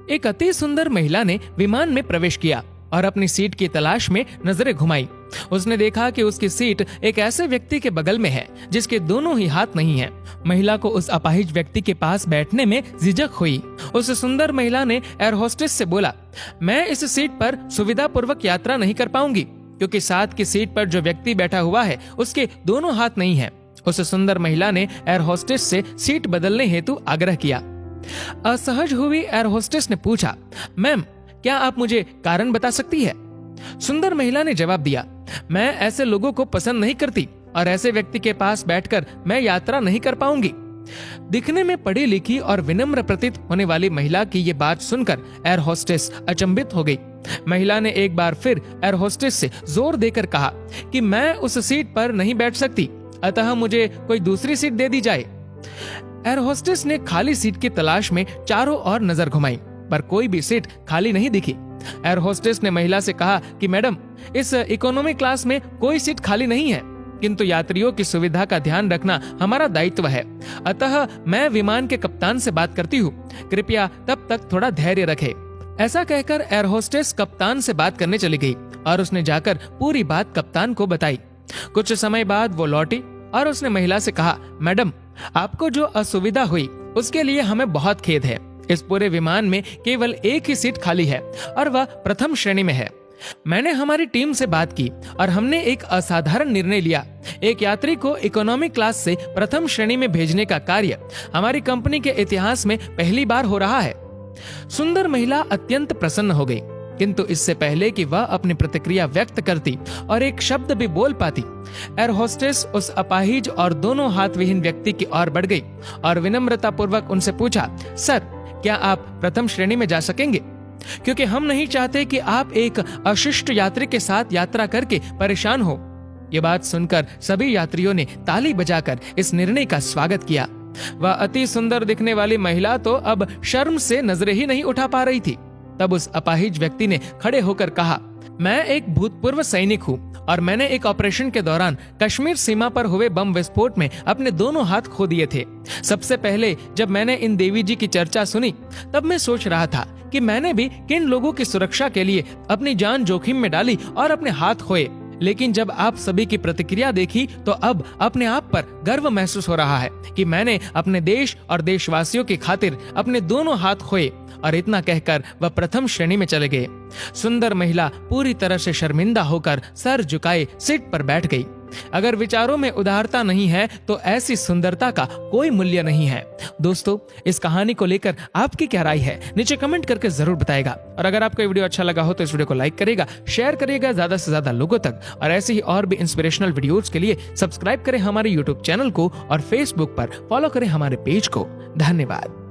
एक अति सुंदर महिला ने विमान में प्रवेश किया और अपनी सीट की तलाश में नजरें घुमाई। उसने देखा कि उसकी सीट एक ऐसे व्यक्ति के बगल में है जिसके दोनों ही हाथ नहीं हैं। महिला को उस अपाहिज व्यक्ति के पास बैठने में झिझक हुई। उस सुंदर महिला ने एयर होस्टेस से बोला, मैं इस सीट पर सुविधा पूर्वक यात्रा नहीं कर पाऊंगी क्योंकि साथ की सीट पर जो व्यक्ति बैठा हुआ है उसके दोनों हाथ नहीं है। उस सुंदर महिला ने एयर होस्टेस से सीट बदलने हेतु आग्रह किया। असहज हुई एयर होस्टेस ने पूछा, मैम क्या आप मुझे कारण बता सकती है? सुंदर महिला ने जवाब दिया, मैं ऐसे लोगों को पसंद नहीं करती और ऐसे व्यक्ति के पास बैठकर मैं यात्रा नहीं कर पाऊंगी। दिखने में पढ़ी लिखी और विनम्र प्रतीत होने वाली महिला की ये बात सुनकर एयर होस्टेस अचंभित हो गई। महिला ने एक बार फिर एयर होस्टेस से जोर देकर कहा कि मैं उस सीट पर नहीं बैठ सकती, अतः मुझे कोई दूसरी सीट दे दी जाए। एयर होस्टेस ने खाली सीट की तलाश में चारों ओर नजर घुमाई पर कोई भी सीट खाली नहीं दिखी। एयर होस्टेस ने महिला से कहा कि मैडम, इस इकोनॉमी क्लास में कोई सीट खाली नहीं है, किंतु यात्रियों की सुविधा का ध्यान रखना हमारा दायित्व है, अतः मैं विमान के कप्तान से बात करती हूँ, कृपया तब तक थोड़ा धैर्य रखें। ऐसा कहकर एयर होस्टेस कप्तान से बात करने चली गई और उसने जाकर पूरी बात कप्तान को बताई। कुछ समय बाद वो लौटी और उसने महिला से कहा, मैडम आपको जो असुविधा हुई उसके लिए हमें बहुत खेद है। इस पूरे विमान में केवल एक ही सीट खाली है और वह प्रथम श्रेणी में है। मैंने हमारी टीम से बात की और हमने एक असाधारण निर्णय लिया। एक यात्री को इकोनॉमी क्लास से प्रथम श्रेणी में भेजने का कार्य हमारी कंपनी के इतिहास में पहली बार हो रहा है। सुंदर महिला अत्यंत प्रसन्न हो गई, किंतु इससे पहले कि वह अपनी प्रतिक्रिया व्यक्त करती और एक शब्द भी बोल पाती, एयर होस्टेस उस अपाहिज और दोनों हाथ विहीन व्यक्ति की ओर बढ़ गई और विनम्रता पूर्वक उनसे पूछा, सर क्या आप प्रथम श्रेणी में जा सकेंगे? क्योंकि हम नहीं चाहते कि आप एक अशिष्ट यात्री के साथ यात्रा करके परेशान हो। ये बात सुनकर सभी यात्रियों ने ताली बजाकर इस निर्णय का स्वागत किया। वह अति सुंदर दिखने वाली महिला तो अब शर्म से नजरें ही नहीं उठा पा रही थी। तब उस अपाहिज व्यक्ति ने खड़े होकर कहा, मैं एक भूतपूर्व सैनिक हूँ और मैंने एक ऑपरेशन के दौरान कश्मीर सीमा पर हुए बम विस्फोट में अपने दोनों हाथ खो दिए थे। सबसे पहले जब मैंने इन देवी जी की चर्चा सुनी तब मैं सोच रहा था कि मैंने भी किन लोगों की सुरक्षा के लिए अपनी जान जोखिम में डाली और अपने हाथ खोए, लेकिन जब आप सभी की प्रतिक्रिया देखी तो अब अपने आप पर गर्व महसूस हो रहा है कि मैंने अपने देश और देशवासियों की खातिर अपने दोनों हाथ खोए। और इतना कहकर वह प्रथम श्रेणी में चले गए। सुंदर महिला पूरी तरह से शर्मिंदा होकर सर झुकाए सीट पर बैठ गई। अगर विचारों में उदारता नहीं है तो ऐसी सुंदरता का कोई मूल्य नहीं है। दोस्तों, इस कहानी को लेकर आपकी क्या राय है नीचे कमेंट करके जरूर बताएगा। और अगर आपको ये वीडियो अच्छा लगा हो तो इस वीडियो को लाइक करेगा, शेयर करिएगा ज्यादा से ज्यादा लोगों तक। और ऐसे ही और भी इंस्पिरेशनल वीडियोस के लिए सब्सक्राइब करें हमारे यूट्यूब चैनल को और फेसबुक पर फॉलो करें हमारे पेज को। धन्यवाद।